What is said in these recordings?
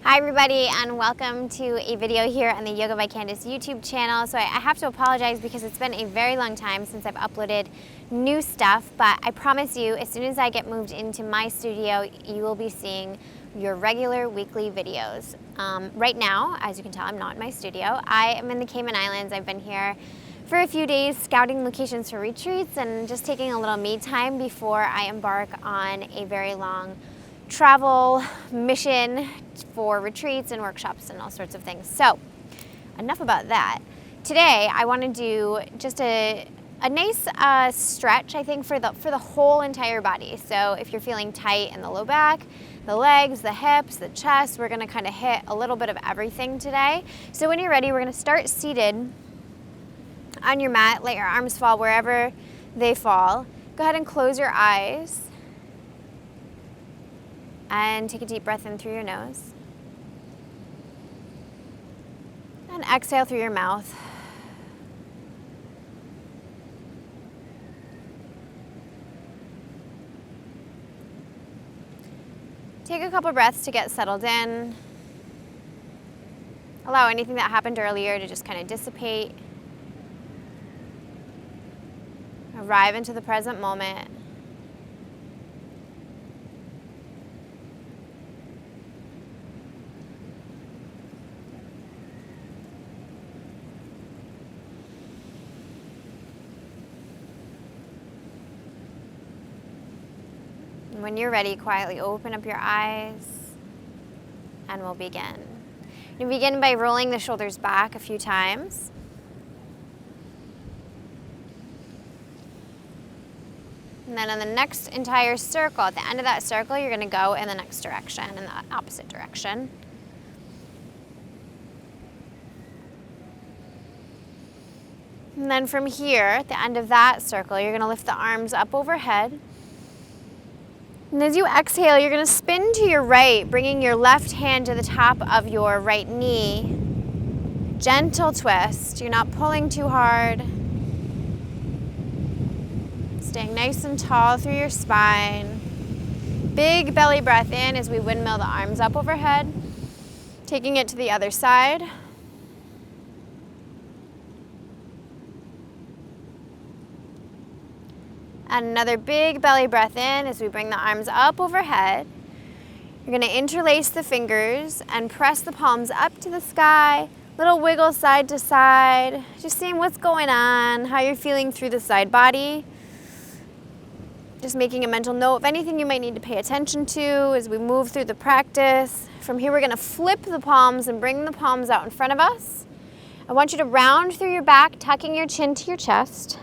Hi everybody, and welcome to a video here on the Yoga by Candace YouTube channel. So I have to apologize because it's been a very long time since I've uploaded new stuff, but I promise you, as soon as I get moved into my studio, you will be seeing your regular weekly videos. Right now, as you can tell, I'm not in my studio. I am in the Cayman Islands. I've been here for a few days scouting locations for retreats and just taking a little me time before I embark on a very long travel mission for retreats and workshops and all sorts of things. So enough about that. Today I want to do just a nice stretch, I think, for the whole entire body. So if you're feeling tight in the low back, the legs, the hips, the chest, we're going to kind of hit a little bit of everything today. So when you're ready, we're going to start seated on your mat. Let your arms fall wherever they fall. Go ahead and close your eyes. And take a deep breath in through your nose. And exhale through your mouth. Take a couple breaths to get settled in. Allow anything that happened earlier to just kind of dissipate. Arrive into the present moment. When you're ready, quietly open up your eyes and we'll begin. You begin by rolling the shoulders back a few times. And then on the next entire circle, at the end of that circle, you're going to go in the next direction, in the opposite direction. And then from here, at the end of that circle, you're going to lift the arms up overhead. And as you exhale, you're going to spin to your right, bringing your left hand to the top of your right knee. Gentle twist. You're not pulling too hard. Staying nice and tall through your spine. Big belly breath in as we windmill the arms up overhead. Taking it to the other side. And another big belly breath in as we bring the arms up overhead. You're going to interlace the fingers and press the palms up to the sky. Little wiggle side to side. Just seeing what's going on, how you're feeling through the side body. Just making a mental note of anything you might need to pay attention to as we move through the practice. From here, we're going to flip the palms and bring the palms out in front of us. I want you to round through your back, tucking your chin to your chest.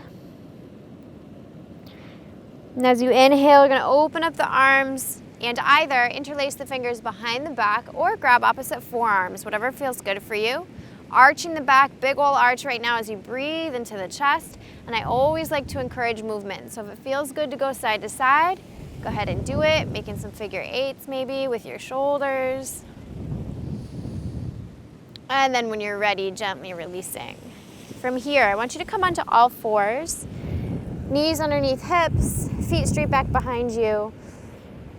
And as you inhale, you're going to open up the arms and either interlace the fingers behind the back or grab opposite forearms, whatever feels good for you. Arching the back, big ol' arch right now as you breathe into the chest. And I always like to encourage movement. So if it feels good to go side to side, go ahead and do it. Making some figure eights maybe with your shoulders. And then when you're ready, gently releasing. From here, I want you to come onto all fours. Knees underneath hips, feet straight back behind you.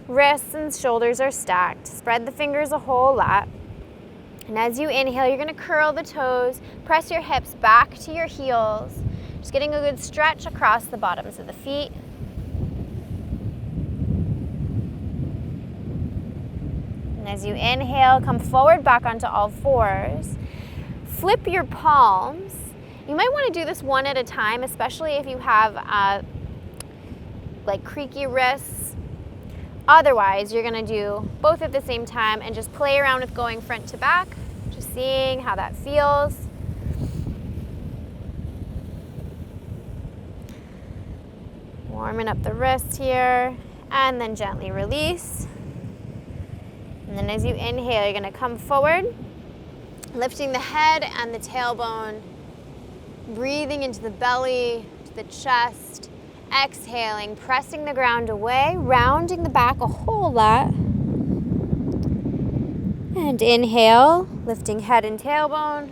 Wrists and shoulders are stacked. Spread the fingers a whole lot. And as you inhale, you're going to curl the toes, press your hips back to your heels. Just getting a good stretch across the bottoms of the feet. And as you inhale, come forward back onto all fours. Flip your palms. You might want to do this one at a time, especially if you have like creaky wrists. Otherwise, you're going to do both at the same time and just play around with going front to back, just seeing how that feels. Warming up the wrists here, and then gently release. And then as you inhale, you're going to come forward, lifting the head and the tailbone. Breathing into the belly, to the chest, exhaling, pressing the ground away, rounding the back a whole lot. And inhale, lifting head and tailbone.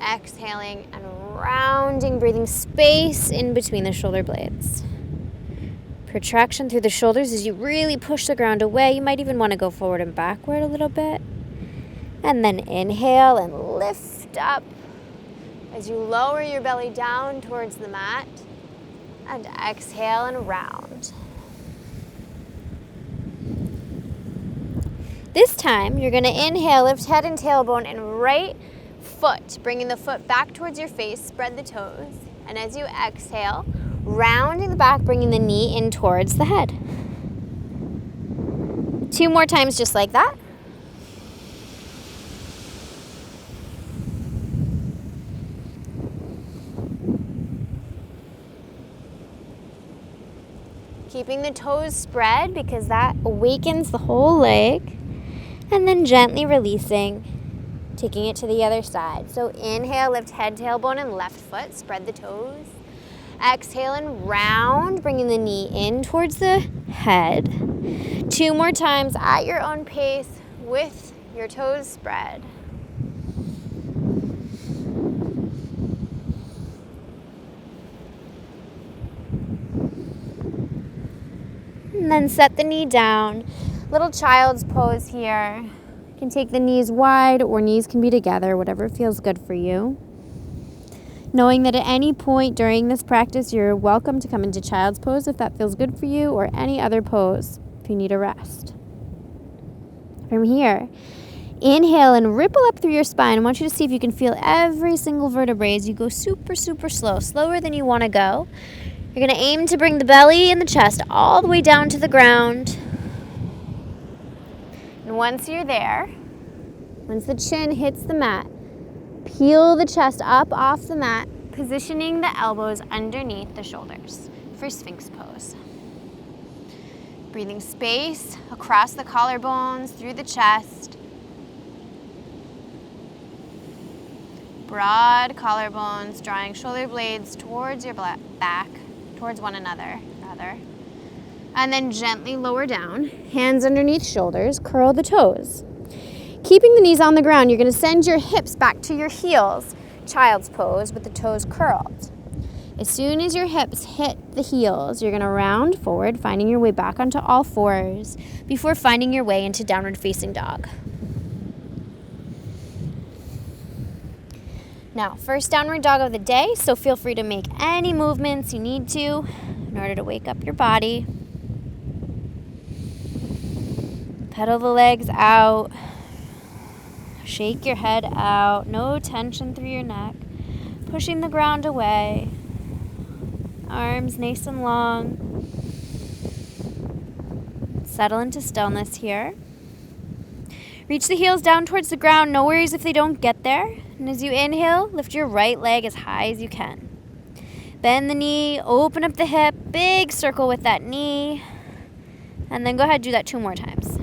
Exhaling and rounding, breathing space in between the shoulder blades. Retraction through the shoulders as you really push the ground away. You might even want to go forward and backward a little bit. And then inhale and lift up as you lower your belly down towards the mat. And exhale and round. This time, you're going to inhale, lift head and tailbone, and right foot, bringing the foot back towards your face, spread the toes. And as you exhale, rounding the back, bringing the knee in towards the head. 2 more times just like that. Keeping the toes spread because that awakens the whole leg. And then gently releasing, taking it to the other side. So inhale, lift head, tailbone, and left foot. Spread the toes. Exhale and round, bringing the knee in towards the head. 2 more times at your own pace with your toes spread. And then set the knee down. Little child's pose here. You can take the knees wide or knees can be together, whatever feels good for you. Knowing that at any point during this practice, you're welcome to come into child's pose if that feels good for you, or any other pose if you need a rest. From here, inhale and ripple up through your spine. I want you to see if you can feel every single vertebrae as you go super, super slow, slower than you want to go. You're going to aim to bring the belly and the chest all the way down to the ground. And once you're there, once the chin hits the mat, peel the chest up off the mat, positioning the elbows underneath the shoulders for Sphinx pose. Breathing space across the collarbones, through the chest. Broad collarbones, drawing shoulder blades towards your back, towards one another, rather. And then gently lower down, hands underneath shoulders, curl the toes. Keeping the knees on the ground, you're going to send your hips back to your heels, child's pose with the toes curled. As soon as your hips hit the heels, you're going to round forward, finding your way back onto all fours before finding your way into downward facing dog. Now, first downward dog of the day, so feel free to make any movements you need to in order to wake up your body. Pedal the legs out. Shake your head out. No tension through your neck. Pushing the ground away. Arms nice and long. Settle into stillness here. Reach the heels down towards the ground. No worries if they don't get there. And as you inhale, lift your right leg as high as you can. Bend the knee, open up the hip, big circle with that knee. And then go ahead and do that 2 more times.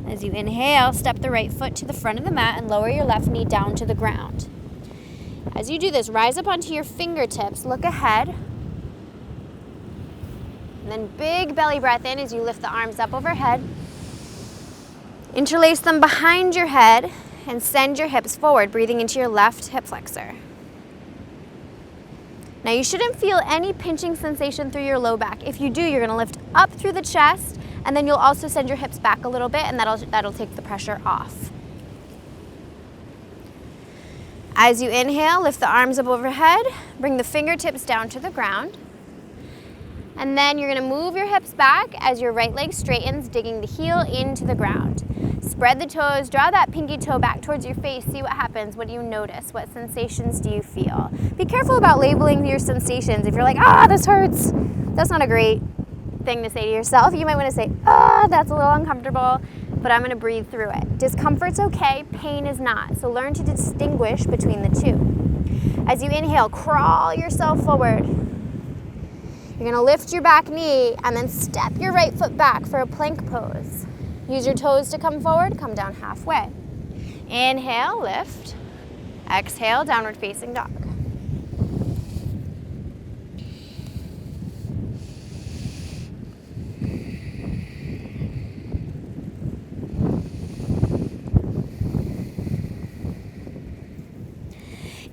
As you inhale, step the right foot to the front of the mat and lower your left knee down to the ground. As you do this, rise up onto your fingertips, look ahead. And then big belly breath in as you lift the arms up overhead. Interlace them behind your head and send your hips forward, breathing into your left hip flexor. Now you shouldn't feel any pinching sensation through your low back. If you do, you're going to lift up through the chest, and then you'll also send your hips back a little bit, and that'll take the pressure off. As you inhale, lift the arms up overhead, bring the fingertips down to the ground. And then you're going to move your hips back as your right leg straightens, digging the heel into the ground. Spread the toes, draw that pinky toe back towards your face, see what happens. What do you notice? What sensations do you feel? Be careful about labeling your sensations. If you're like, this hurts, that's not a great thing to say to yourself. You might want to say, that's a little uncomfortable, but I'm going to breathe through it. Discomfort's okay, pain is not. So learn to distinguish between the two. As you inhale, crawl yourself forward. You're going to lift your back knee and then step your right foot back for a plank pose. Use your toes to come forward, come down halfway. Inhale, lift. Exhale, downward facing dog.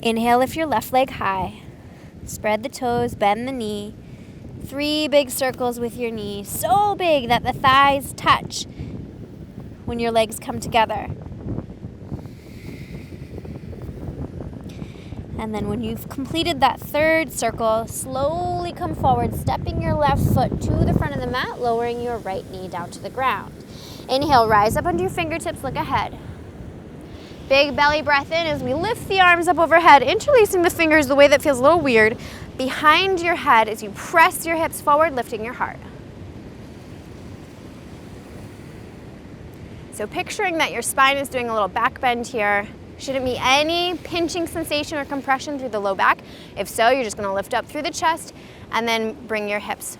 Inhale, lift your left leg high. Spread the toes, bend the knee. 3 big circles with your knee, so big that the thighs touch when your legs come together. And then when you've completed that 3rd circle, slowly come forward, stepping your left foot to the front of the mat, lowering your right knee down to the ground. Inhale, rise up onto your fingertips, look ahead. Big belly breath in as we lift the arms up overhead, interlacing the fingers the way that feels a little weird behind your head as you press your hips forward, lifting your heart. So picturing that your spine is doing a little back bend here. Shouldn't be any pinching sensation or compression through the low back. If so, you're just going to lift up through the chest and then bring your hips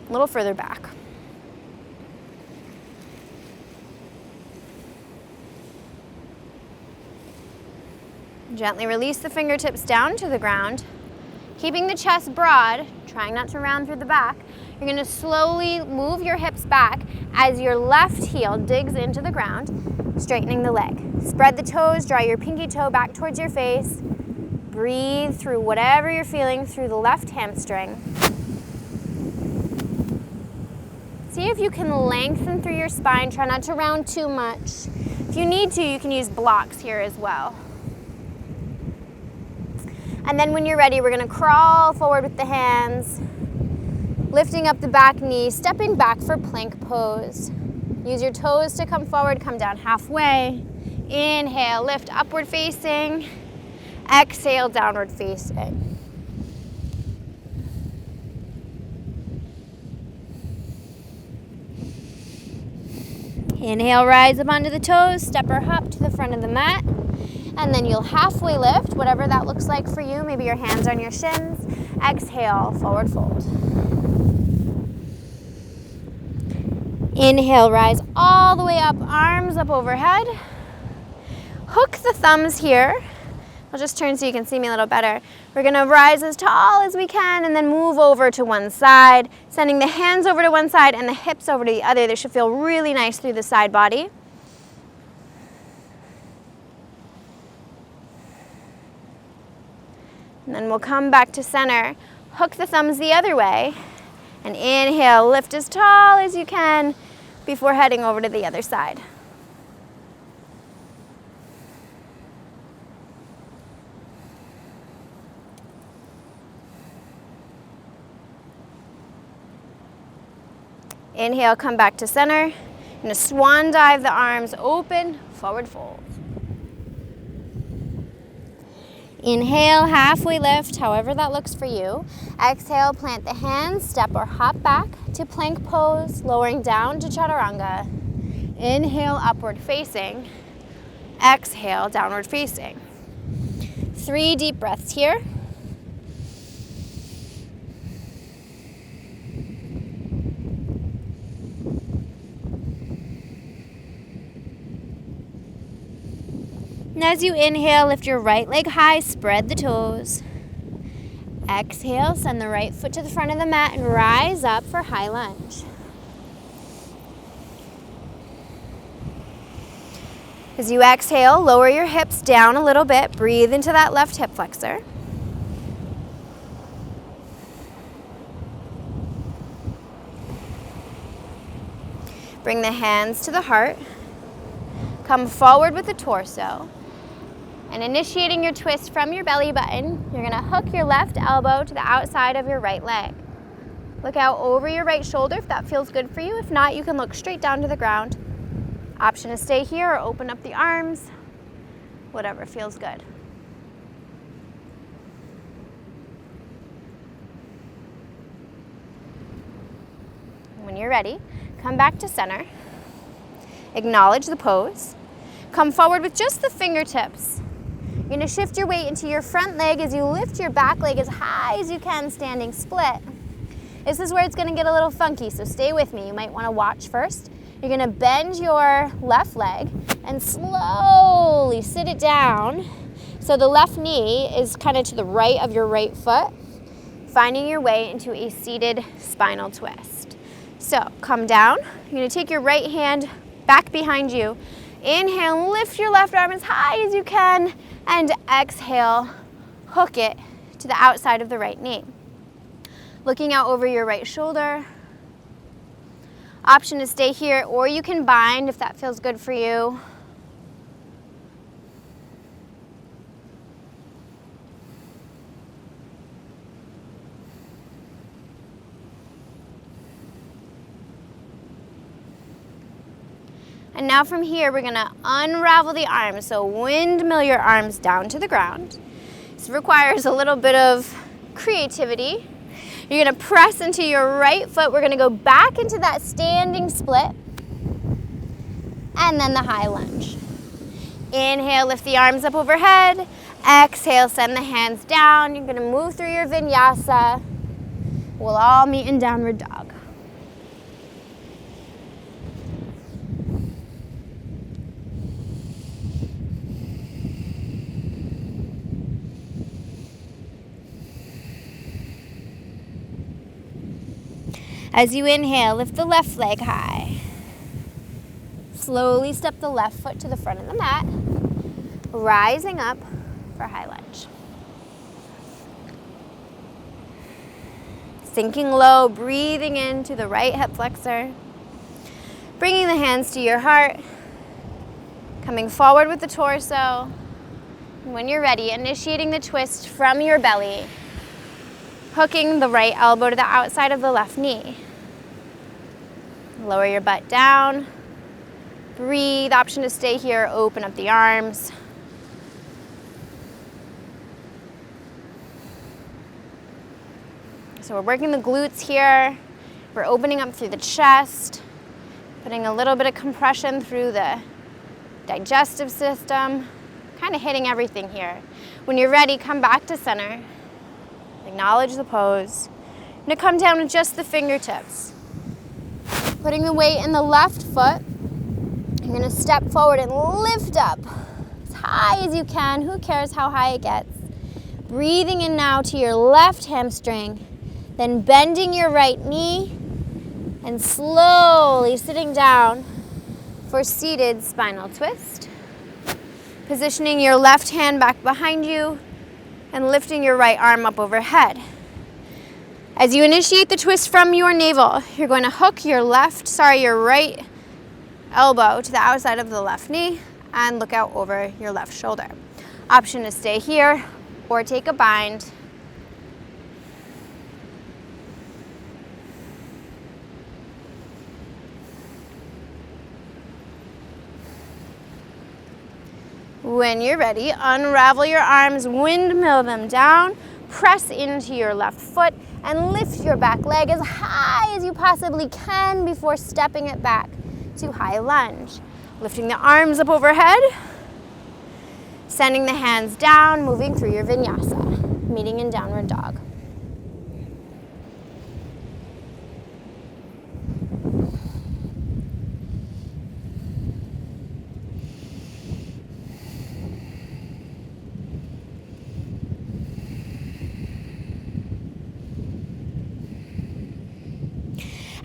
a little further back. Gently release the fingertips down to the ground. Keeping the chest broad, trying not to round through the back, you're going to slowly move your hips back as your left heel digs into the ground, straightening the leg. Spread the toes, draw your pinky toe back towards your face. Breathe through whatever you're feeling through the left hamstring. See if you can lengthen through your spine. Try not to round too much. If you need to, you can use blocks here as well. And then when you're ready, we're gonna crawl forward with the hands, lifting up the back knee, stepping back for plank pose. Use your toes to come forward, come down halfway. Inhale, lift upward facing. Exhale, downward facing. Inhale, rise up onto the toes, step or hop to the front of the mat. And then you'll halfway lift, whatever that looks like for you. Maybe your hands on your shins. Exhale, forward fold. Inhale, rise all the way up, arms up overhead. Hook the thumbs here. I'll just turn so you can see me a little better. We're gonna rise as tall as we can and then move over to one side, sending the hands over to one side and the hips over to the other. They should feel really nice through the side body. And then we'll come back to center, hook the thumbs the other way, and inhale, lift as tall as you can before heading over to the other side. Inhale, come back to center. You're gonna swan dive the arms open, forward fold. Inhale, halfway lift, however that looks for you. Exhale, plant the hands, step or hop back to plank pose, lowering down to chaturanga. Inhale, upward facing. Exhale, downward facing. 3 deep breaths here. And as you inhale, lift your right leg high, spread the toes. Exhale, send the right foot to the front of the mat and rise up for high lunge. As you exhale, lower your hips down a little bit. Breathe into that left hip flexor. Bring the hands to the heart. Come forward with the torso. And initiating your twist from your belly button, you're gonna hook your left elbow to the outside of your right leg. Look out over your right shoulder if that feels good for you. If not, you can look straight down to the ground. Option to stay here or open up the arms, whatever feels good. When you're ready, come back to center. Acknowledge the pose. Come forward with just the fingertips. You're gonna shift your weight into your front leg as you lift your back leg as high as you can, standing split. This is where it's gonna get a little funky, so stay with me. You might wanna watch first. You're gonna bend your left leg and slowly sit it down so the left knee is kind of to the right of your right foot, finding your way into a seated spinal twist. So come down. You're gonna take your right hand back behind you. Inhale, lift your left arm as high as you can, and exhale, hook it to the outside of the right knee. Looking out over your right shoulder. Option to stay here, or you can bind if that feels good for you. And now from here, we're gonna unravel the arms. So windmill your arms down to the ground. This requires a little bit of creativity. You're gonna press into your right foot. We're gonna go back into that standing split. And then the high lunge. Inhale, lift the arms up overhead. Exhale, send the hands down. You're gonna move through your vinyasa. We'll all meet in downward dog. As you inhale, lift the left leg high. Slowly step the left foot to the front of the mat, rising up for high lunge. Sinking low, breathing into the right hip flexor. Bringing the hands to your heart, coming forward with the torso. When you're ready, initiating the twist from your belly, hooking the right elbow to the outside of the left knee. Lower your butt down. Breathe. Option to stay here. Open up the arms. So we're working the glutes here. We're opening up through the chest, putting a little bit of compression through the digestive system, kind of hitting everything here. When you're ready, come back to center. Acknowledge the pose. You're gonna come down with just the fingertips. Putting the weight in the left foot. You're gonna step forward and lift up as high as you can. Who cares how high it gets? Breathing in now to your left hamstring, then bending your right knee and slowly sitting down for seated spinal twist. Positioning your left hand back behind you and lifting your right arm up overhead. As you initiate the twist from your navel, you're going to hook your right elbow to the outside of the left knee and look out over your left shoulder. Option to stay here or take a bind. When you're ready, unravel your arms, windmill them down, press into your left foot, and lift your back leg as high as you possibly can before stepping it back to high lunge. Lifting the arms up overhead, sending the hands down, moving through your vinyasa, meeting in downward dog.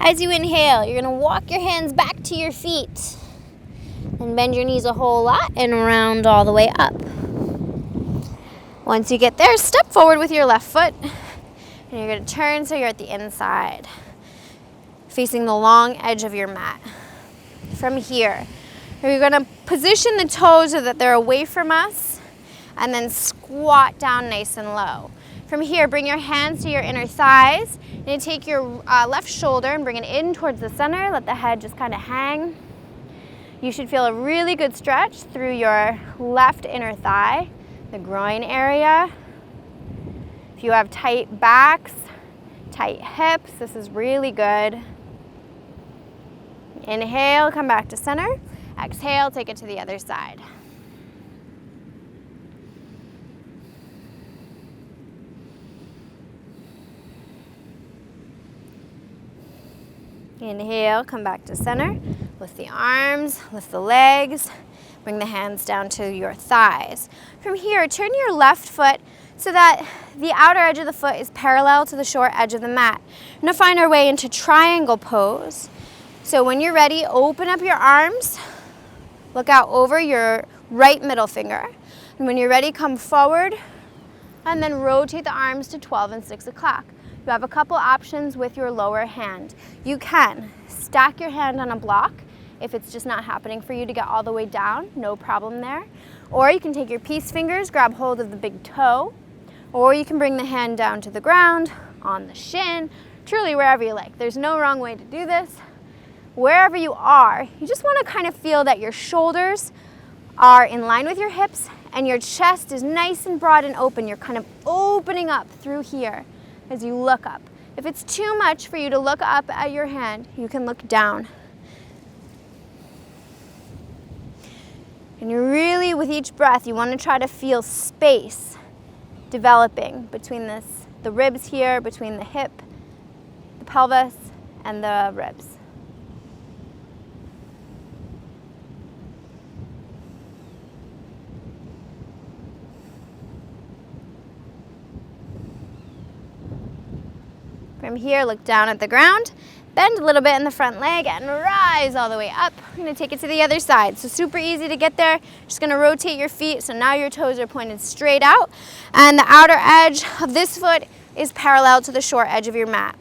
As you inhale, you're gonna walk your hands back to your feet and bend your knees a whole lot and round all the way up. Once you get there, step forward with your left foot and you're gonna turn so you're at the inside, facing the long edge of your mat. From here, you're gonna position the toes so that they're away from us and then squat down nice and low. From here, bring your hands to your inner thighs. You're gonna take your left shoulder and bring it in towards the center. Let the head just kind of hang. You should feel a really good stretch through your left inner thigh, the groin area. If you have tight backs, tight hips, this is really good. Inhale, come back to center. Exhale, take it to the other side. Inhale, come back to center. Lift the arms, lift the legs, bring the hands down to your thighs. From here, turn your left foot so that the outer edge of the foot is parallel to the short edge of the mat. We're gonna find our way into triangle pose. So when you're ready, open up your arms, look out over your right middle finger. And when you're ready, come forward, and then rotate the arms to 12 and 6 o'clock. You have a couple options with your lower hand. You can stack your hand on a block if it's just not happening for you to get all the way down, no problem there. Or you can take your peace fingers, grab hold of the big toe, or you can bring the hand down to the ground, on the shin, truly wherever you like. There's no wrong way to do this. Wherever you are, you just want to kind of feel that your shoulders are in line with your hips and your chest is nice and broad and open. You're kind of opening up through here as you look up. If it's too much for you to look up at your hand, you can look down. And you really, with each breath, you want to try to feel space developing between the ribs here, between the hip, the pelvis, and the ribs. From here, look down at the ground, bend a little bit in the front leg, and rise all the way up. I'm gonna take it to the other side. So super easy to get there. Just gonna rotate your feet, so now your toes are pointed straight out, and the outer edge of this foot is parallel to the short edge of your mat.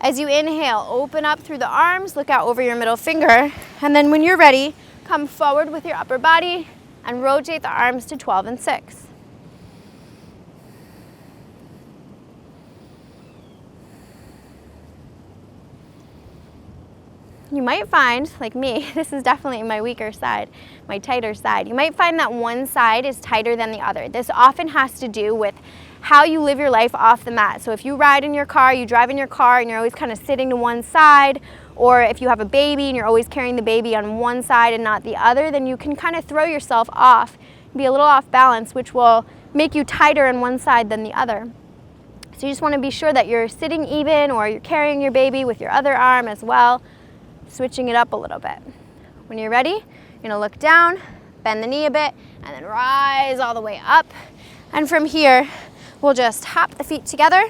As you inhale, open up through the arms, look out over your middle finger, and then when you're ready, come forward with your upper body and rotate the arms to 12 and 6. You might find, like me, this is definitely my weaker side, my tighter side. You might find that one side is tighter than the other. This often has to do with how you live your life off the mat. So if you ride in your car, you drive in your car and you're always kind of sitting to one side, or if you have a baby and you're always carrying the baby on one side and not the other, then you can kind of throw yourself off, be a little off balance, which will make you tighter on one side than the other. So you just want to be sure that you're sitting even, or you're carrying your baby with your other arm as well, switching it up a little bit. When you're ready, you're gonna look down, bend the knee a bit, and then rise all the way up. And from here, we'll just hop the feet together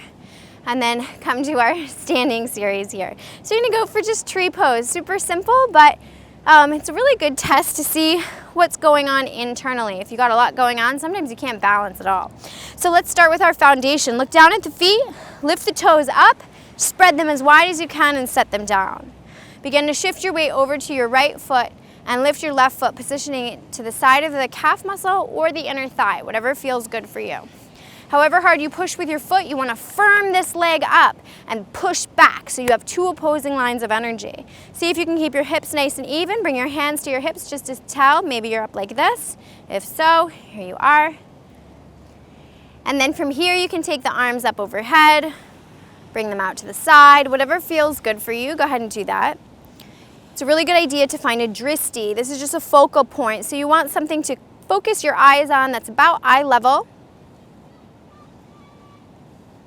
and then come to our standing series here. So you're gonna go for just tree pose. Super simple, but it's a really good test to see what's going on internally. If you got a lot going on, sometimes you can't balance at all. So let's start with our foundation. Look down at the feet, lift the toes up, spread them as wide as you can and set them down. Begin to shift your weight over to your right foot and lift your left foot, positioning it to the side of the calf muscle or the inner thigh, whatever feels good for you. However hard you push with your foot, you want to firm this leg up and push back so you have two opposing lines of energy. See if you can keep your hips nice and even. Bring your hands to your hips just to tell. Maybe you're up like this. If so, here you are. And then from here, you can take the arms up overhead, bring them out to the side. Whatever feels good for you, go ahead and do that. It's a really good idea to find a dristi. This is just a focal point. So you want something to focus your eyes on that's about eye level.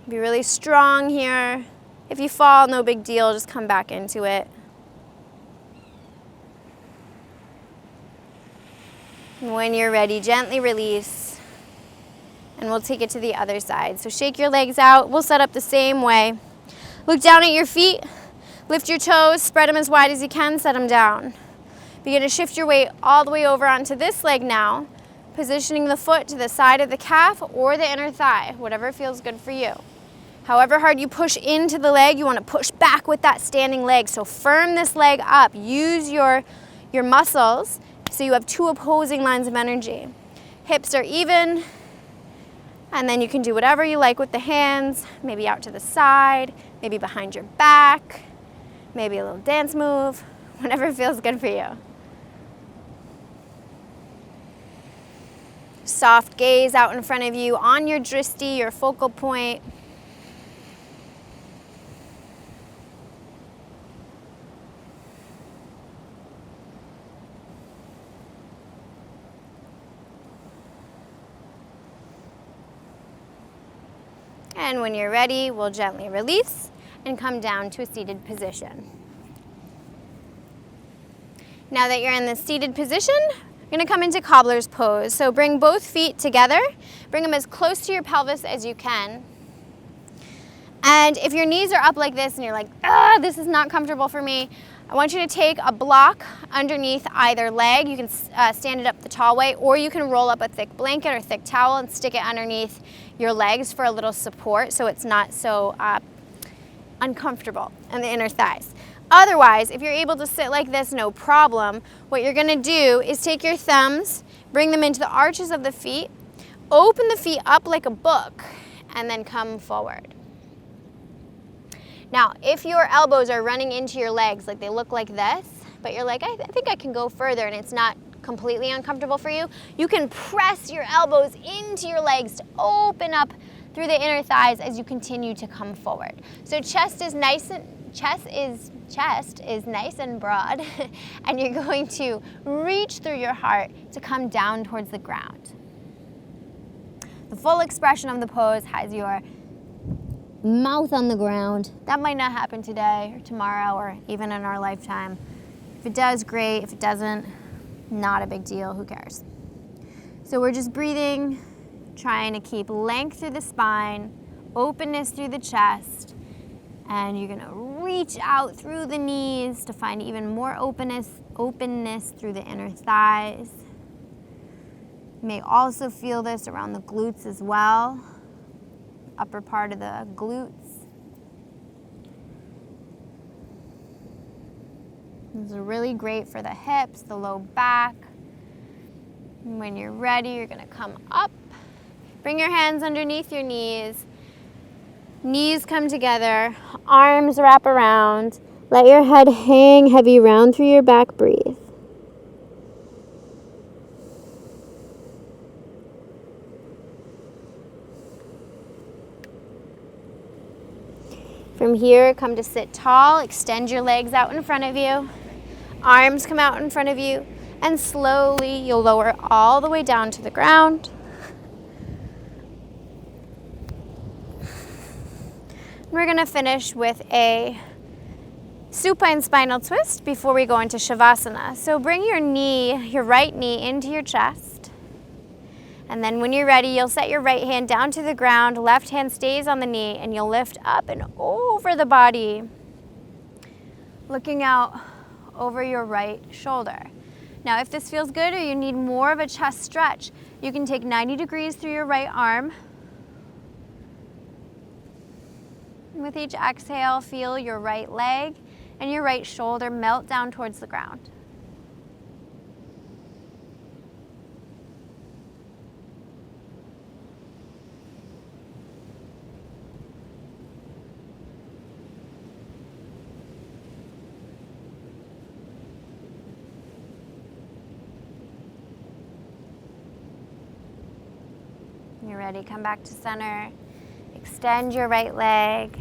Be really strong here. If you fall, no big deal, just come back into it. And when you're ready, gently release. And we'll take it to the other side. So shake your legs out. We'll set up the same way. Look down at your feet. Lift your toes, spread them as wide as you can, set them down. Begin to shift your weight all the way over onto this leg now, positioning the foot to the side of the calf or the inner thigh, whatever feels good for you. However hard you push into the leg, you want to push back with that standing leg. So firm this leg up. Use your muscles so you have two opposing lines of energy. Hips are even, and then you can do whatever you like with the hands, maybe out to the side, maybe behind your back. Maybe a little dance move, whatever feels good for you. Soft gaze out in front of you on your dristi, your focal point. And when you're ready, we'll gently release and come down to a seated position. Now that you're in the seated position, you're gonna come into cobbler's pose. So bring both feet together, bring them as close to your pelvis as you can. And if your knees are up like this and you're like, this is not comfortable for me, I want you to take a block underneath either leg. You can stand it up the tall way, or you can roll up a thick blanket or thick towel and stick it underneath your legs for a little support so it's not so uncomfortable in the inner thighs. Otherwise, if you're able to sit like this, no problem. What you're gonna do is take your thumbs, bring them into the arches of the feet, open the feet up like a book, and then come forward. Now, if your elbows are running into your legs, like they look like this, but you're like, I think I can go further and it's not completely uncomfortable for you, you can press your elbows into your legs to open up through the inner thighs as you continue to come forward. So chest is nice and broad, and you're going to reach through your heart to come down towards the ground. The full expression of the pose has your mouth on the ground. That might not happen today or tomorrow or even in our lifetime. If it does, great. If it doesn't, not a big deal. Who cares? So we're just breathing, trying to keep length through the spine, openness through the chest, and you're gonna reach out through the knees to find even more openness through the inner thighs. You may also feel this around the glutes as well. Upper part of the glutes. This is really great for the hips, the low back. And when you're ready, you're gonna come up. Bring your hands underneath your knees. Knees come together, arms wrap around. Let your head hang heavy round through your back, breathe. From here, come to sit tall, extend your legs out in front of you, arms come out in front of you, and slowly you'll lower all the way down to the ground. We're gonna finish with a supine spinal twist before we go into Shavasana. So bring your right knee into your chest. And then when you're ready, you'll set your right hand down to the ground, left hand stays on the knee, and you'll lift up and over the body, looking out over your right shoulder. Now, if this feels good or you need more of a chest stretch, you can take 90 degrees through your right arm. With each exhale, feel your right leg and your right shoulder melt down towards the ground. You're ready, come back to center. Extend your right leg.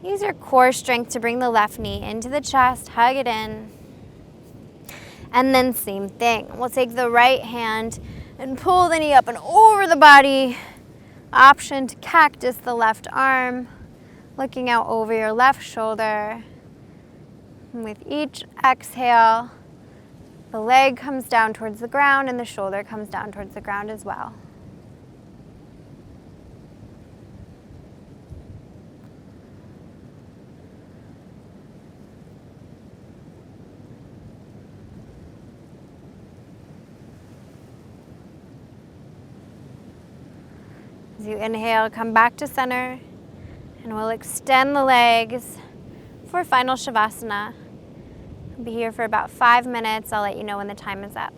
Use your core strength to bring the left knee into the chest, hug it in. And then same thing. We'll take the right hand and pull the knee up and over the body. Option to cactus the left arm, looking out over your left shoulder. And with each exhale, the leg comes down towards the ground and the shoulder comes down towards the ground as well. As you inhale, come back to center, and we'll extend the legs for final Shavasana. We'll be here for about 5 minutes. I'll let you know when the time is up.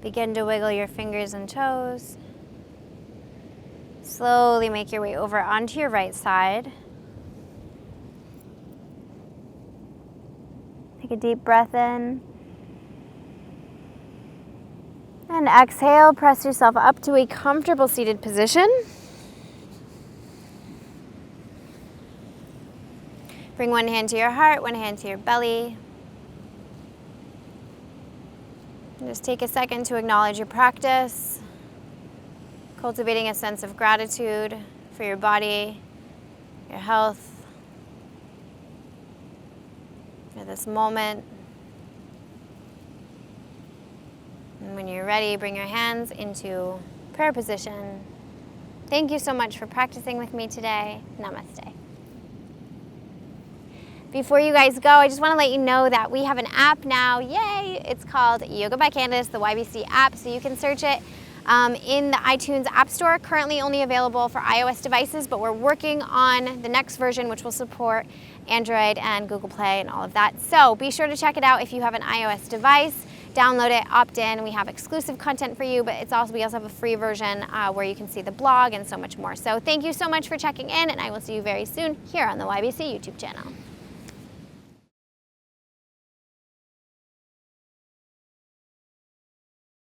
Begin to wiggle your fingers and toes. Slowly make your way over onto your right side. Take a deep breath in. And exhale, press yourself up to a comfortable seated position. Bring one hand to your heart, one hand to your belly. And just take a second to acknowledge your practice, cultivating a sense of gratitude for your body, your health, for this moment. And when you're ready, bring your hands into prayer position. Thank you so much for practicing with me today. Namaste. Before you guys go, I just want to let you know that we have an app now. Yay! It's called Yoga by Candace, the YBC app, so you can search it in the iTunes App Store. Currently only available for iOS devices, but we're working on the next version, which will support Android and Google Play and all of that. So be sure to check it out if you have an iOS device. Download it, opt in. We have exclusive content for you, but we also have a free version where you can see the blog and so much more. So thank you so much for checking in, and I will see you very soon here on the YBC YouTube channel.